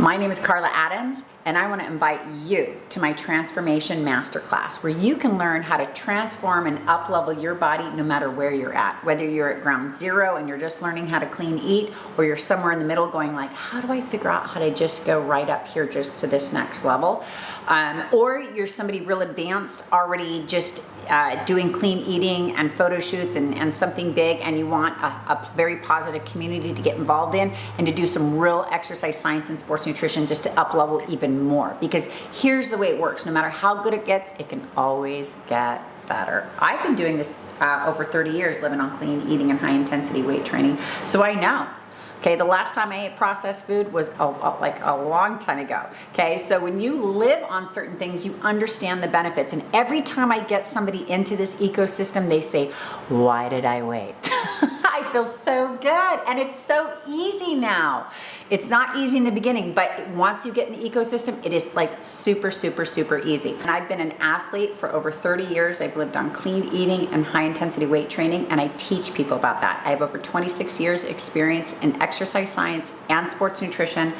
My name is Karla Adams, and I want to invite you to my Transformation Masterclass, where you can learn how to transform and up-level your body no matter where you're at. Whether you're at ground zero and you're just learning how to clean eat, or you're somewhere in the middle going like, how do I figure out how to just go right up here just to this next level? Or you're somebody real advanced, already just doing clean eating and photo shoots and something big, and you want a very positive community to get involved in and to do some real exercise science and sports nutrition just to up level even more. Because here's the way it works: no matter how good it gets, it can always get better. I've been doing this over 30 years, living on clean eating and high intensity weight training, so I know. Okay, the last time I ate processed food was like a long time ago. Okay, so when you live on certain things, you understand the benefits. And every time I get somebody into this ecosystem, they say, why did I wait? I feel so good. And it's so easy now. It's not easy in the beginning, but once you get in the ecosystem, it is like super, super, super easy. And I've been an athlete for over 30 years. I've lived on clean eating and high intensity weight training, and I teach people about that. I have over 26 years experience in exercise science and sports nutrition.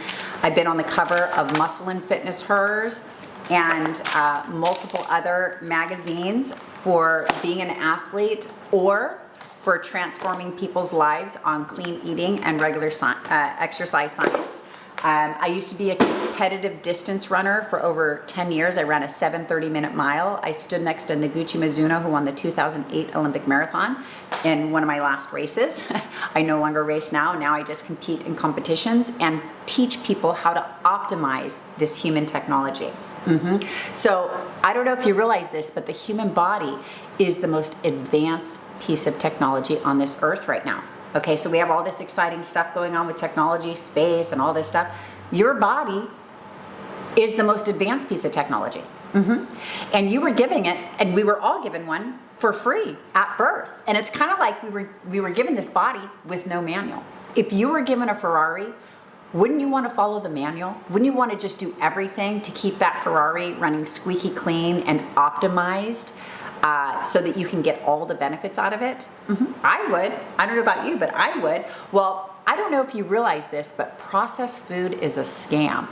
I've been on the cover of Muscle and Fitness Hers and multiple other magazines for being an athlete or for transforming people's lives on clean eating and regular exercise science. I used to be a competitive distance runner for over 10 years. I ran a 7:30-minute mile. I stood next to Noguchi Mizuno, who won the 2008 Olympic Marathon in one of my last races. I no longer race now. Now I just compete in competitions and teach people how to optimize this human technology. So I don't know if you realize this, but the human body is the most advanced piece of technology on this earth right now. Okay, so we have all this exciting stuff going on with technology, space, and all this stuff. Your body is the most advanced piece of technology. And you were giving it, and we were all given one for free at birth. And it's kind of like we were given this body with no manual. If you were given a Ferrari, wouldn't you want to follow the manual? Wouldn't you want to just do everything to keep that Ferrari running squeaky clean and optimized so that you can get all the benefits out of it? I would. I don't know about you, but I would. Well, I don't know if you realize this, but processed food is a scam.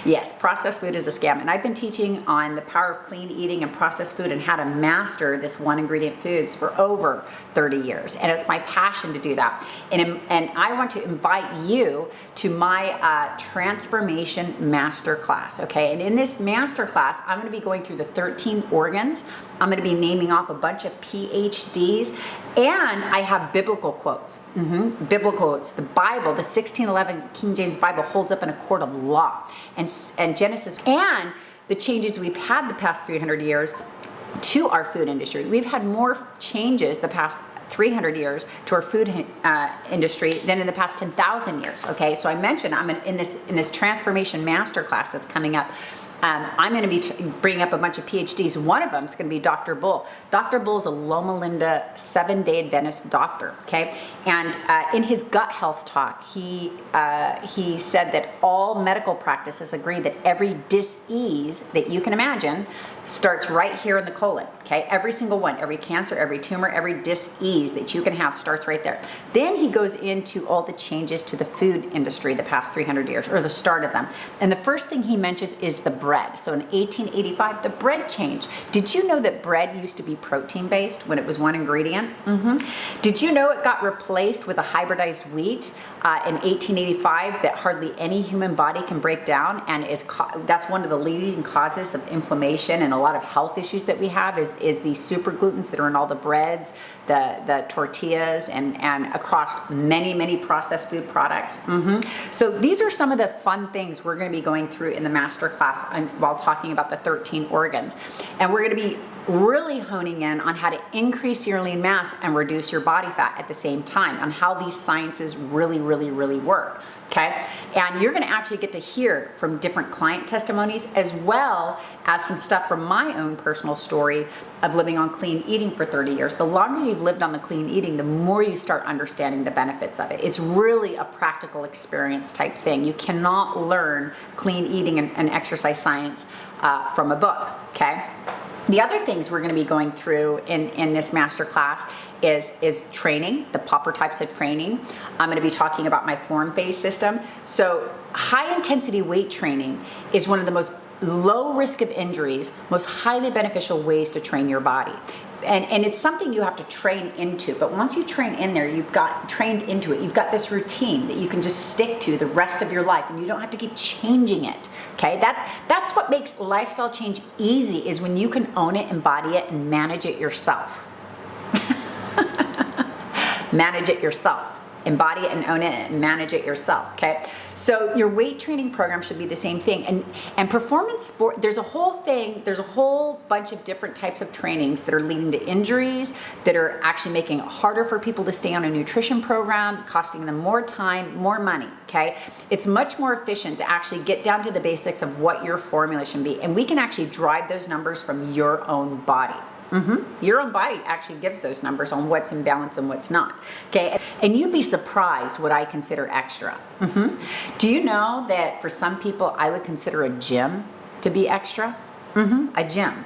Yes, processed food is a scam. And I've been teaching on the power of clean eating and processed food and how to master this one ingredient foods for over 30 years. And it's my passion to do that. And I want to invite you to my Transformation Masterclass, okay? And in this masterclass, I'm gonna be going through the 13 organs. I'm gonna be naming off a bunch of PhDs, and I have biblical quotes. Biblical quotes. The Bible, the 1611 King James Bible, holds up in a court of law. And Genesis, and the changes we've had the past 300 years to our food industry. We've had more changes the past 300 years to our food industry than in the past 10,000 years. Okay, so I mentioned I'm in this Transformation Masterclass that's coming up. I'm going to be bringing up a bunch of PhDs. One of them is going to be Dr. Bull. Dr. Bull is a Loma Linda 7-day Adventist doctor, okay? And in his gut health talk, he said that all medical practices agree that every dis-ease that you can imagine starts right here in the colon, okay? Every single one, every cancer, every tumor, every dis-ease that you can have starts right there. Then he goes into all the changes to the food industry the past 300 years, or the start of them. And the first thing he mentions is the bread. So in 1885, the bread changed. Did you know that bread used to be protein-based when it was one ingredient? Did you know it got replaced with a hybridized wheat in 1885 that hardly any human body can break down, and that's one of the leading causes of inflammation and a lot of health issues that we have is these super glutens that are in all the breads, the tortillas, and across many processed food products. So these are some of the fun things we're going to be going through in the master class while talking about the 13 organs. And we're going to be really honing in on how to increase your lean mass and reduce your body fat at the same time, on how these sciences really work, okay? And you're gonna actually get to hear from different client testimonies, as well as some stuff from my own personal story of living on clean eating for 30 years. The longer you've lived on the clean eating, the more you start understanding the benefits of it. It's really a practical experience type thing. You cannot learn clean eating and exercise science from a book, okay? The other things we're going to be going through in this masterclass is training, the proper types of training. I'm going to be talking about my form phase system. So high intensity weight training is one of the most low risk of injuries, most highly beneficial ways to train your body. And it's something you have to train into, but once you train in there, you've got trained into it. You've got this routine that you can just stick to the rest of your life, and you don't have to keep changing it. Okay, that's what makes lifestyle change easy, is when you can own it, embody it, and manage it yourself. Manage it yourself. Embody it and own it and manage it yourself, okay? So your weight training program should be the same thing. And performance sport, there's a whole bunch of different types of trainings that are leading to injuries, that are actually making it harder for people to stay on a nutrition program, costing them more time, more money, okay? It's much more efficient to actually get down to the basics of what your formula should be. And we can actually drive those numbers from your own body. Your own body actually gives those numbers on what's in balance and what's not. Okay, and you'd be surprised what I consider extra. Do you know that for some people I would consider a gym to be extra? A gym.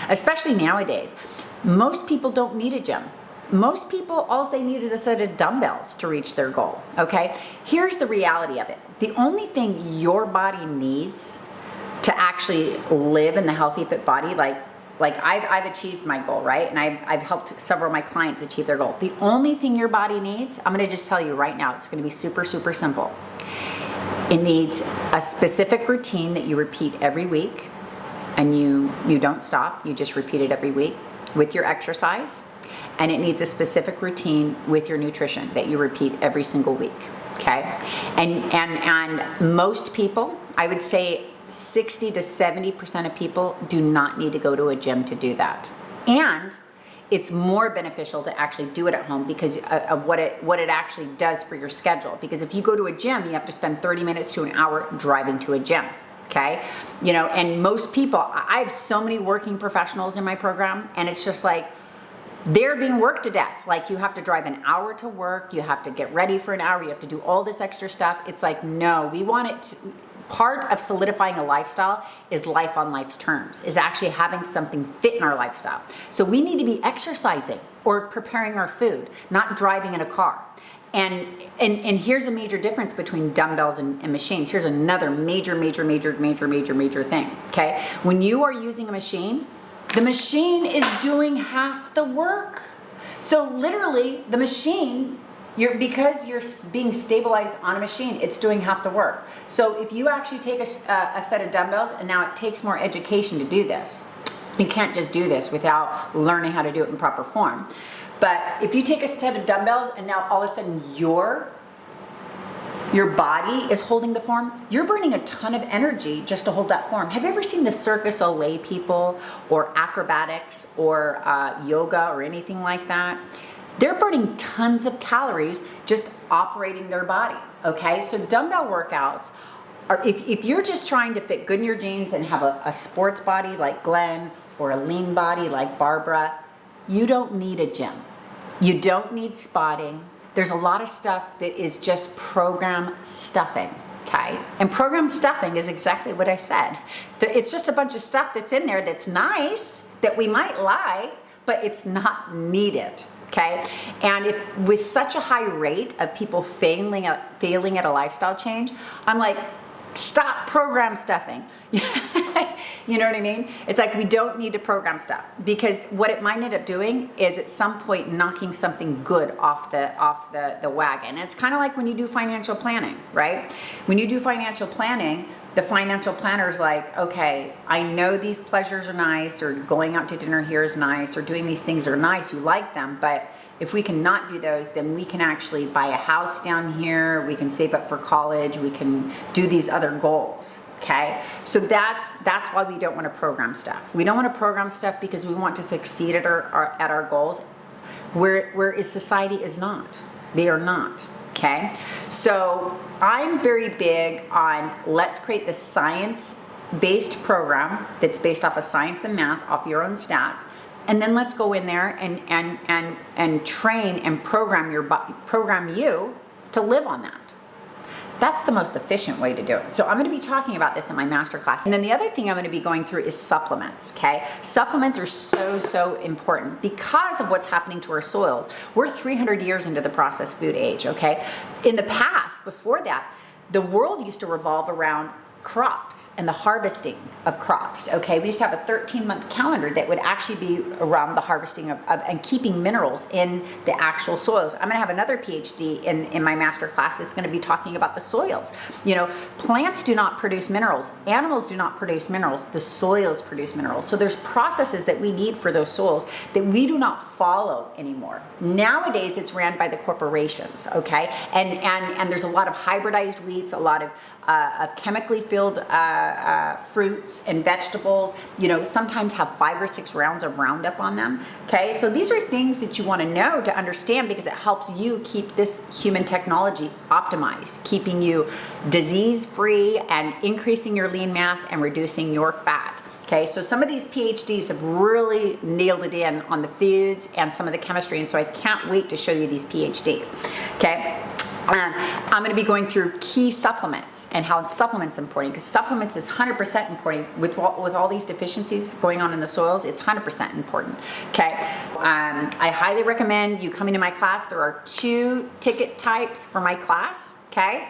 Especially nowadays. Most people don't need a gym. Most people, all they need is a set of dumbbells to reach their goal. Okay, here's the reality of it. The only thing your body needs to actually live in the healthy, fit body, like I've achieved my goal, right? And I've helped several of my clients achieve their goal. The only thing your body needs, I'm gonna just tell you right now, it's gonna be super, super simple. It needs a specific routine that you repeat every week, and you don't stop, you just repeat it every week with your exercise. And it needs a specific routine with your nutrition that you repeat every single week, okay? And most people, I would say 60 to 70% of people do not need to go to a gym to do that. And it's more beneficial to actually do it at home because of what it actually does for your schedule. Because if you go to a gym, you have to spend 30 minutes to an hour driving to a gym. Okay, you know, and most people, I have so many working professionals in my program, and it's just like they're being worked to death. Like, you have to drive an hour to work, you have to get ready for an hour, you have to do all this extra stuff. It's like, no, we want it to, part of solidifying a lifestyle is life on life's terms, is actually having something fit in our lifestyle. So we need to be exercising or preparing our food, not driving in a car. And here's a major difference between dumbbells and machines. Here's another major thing, okay? When you are using a machine, the machine is doing half the work. So literally, the machine, because you're being stabilized on a machine, it's doing half the work. So if you actually take a set of dumbbells, and now it takes more education to do this. You can't just do this without learning how to do it in proper form. But if you take a set of dumbbells and now all of a sudden your body is holding the form, you're burning a ton of energy just to hold that form. Have you ever seen the Circus Olay people or acrobatics or yoga or anything like that? They're burning tons of calories just operating their body, okay? So dumbbell workouts are, if you're just trying to fit good in your jeans and have a sports body like Glenn or a lean body like Barbara, you don't need a gym. You don't need spotting. There's a lot of stuff that is just program stuffing, okay? And program stuffing is exactly what I said. It's just a bunch of stuff that's in there that's nice, that we might like, but it's not needed, okay? And if with such a high rate of people failing at a lifestyle change, I'm like, stop program stuffing. You know what I mean? It's like, we don't need to program stuff, because what it might end up doing is at some point knocking something good off the wagon. And it's kind of like when you do financial planning, right? When you do financial planning, the financial planner's like, okay, I know these pleasures are nice, or going out to dinner here is nice, or doing these things are nice, you like them, but if we can not do those, then we can actually buy a house down here, we can save up for college, we can do these other goals, okay? So that's why we don't want to program stuff. We don't want to program stuff because we want to succeed at our goals, where society is not. They are not, okay? So I'm very big on, let's create the science-based program that's based off of science and math, off your own stats, and then let's go in there and train and program you to live on that. That's the most efficient way to do it. So I'm going to be talking about this in my masterclass. And then the other thing I'm going to be going through is supplements, okay? Supplements are so important because of what's happening to our soils. We're 300 years into the processed food age, okay? In the past, before that, the world used to revolve around crops and the harvesting of crops, okay? We used to have a 13-month calendar that would actually be around the harvesting of and keeping minerals in the actual soils. I'm gonna have another PhD in my master class that's gonna be talking about the soils. You know, plants do not produce minerals, animals do not produce minerals, the soils produce minerals. So there's processes that we need for those soils that we do not follow anymore. Nowadays, it's ran by the corporations, okay? And there's a lot of hybridized wheats, a lot of chemically filled fruits and vegetables, you know, sometimes have 5 or 6 rounds of Roundup on them, okay? So these are things that you wanna know to understand because it helps you keep this human technology optimized, keeping you disease-free and increasing your lean mass and reducing your fat. Okay, so some of these PhDs have really nailed it in on the foods and some of the chemistry, and so I can't wait to show you these PhDs, okay? I'm going to be going through key supplements and how supplements are important, because supplements is 100% important with all these deficiencies going on in the soils. It's 100% important, okay? I highly recommend you coming to my class. There are 2 ticket types for my class, okay?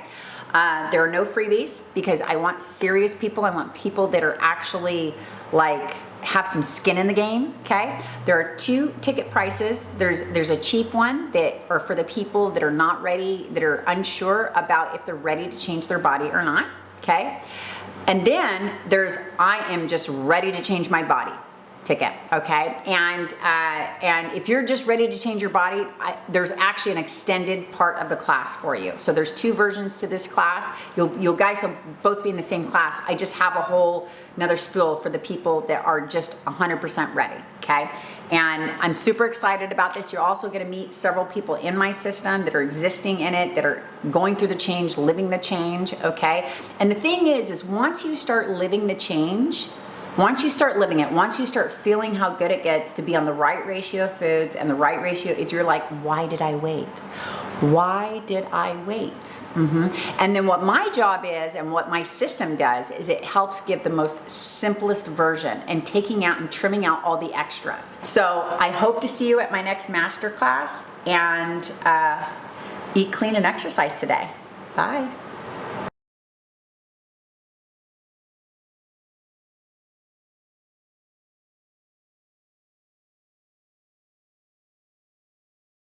There are no freebies because I want serious people. I want people that are actually like have some skin in the game, okay? There are 2 ticket prices. There's a cheap one that are for the people that are not ready, that are unsure about if they're ready to change their body or not, okay? And then there's I am just ready to change my body ticket, okay? And if you're just ready to change your body, there's actually an extended part of the class for you. So there's 2 versions to this class. You'll guys will both be in the same class. I just have a whole another spiel for the people that are just 100% ready, okay? And I'm super excited about this. You're also gonna meet several people in my system that are existing in it, that are going through the change, living the change, okay? And the thing is once you start living the change, once you start living it, once you start feeling how good it gets to be on the right ratio of foods and the right ratio, you're like, why did I wait? Why did I wait? And then what my job is and what my system does is it helps give the most simplest version and taking out and trimming out all the extras. So I hope to see you at my next masterclass, and eat clean and exercise today. Bye.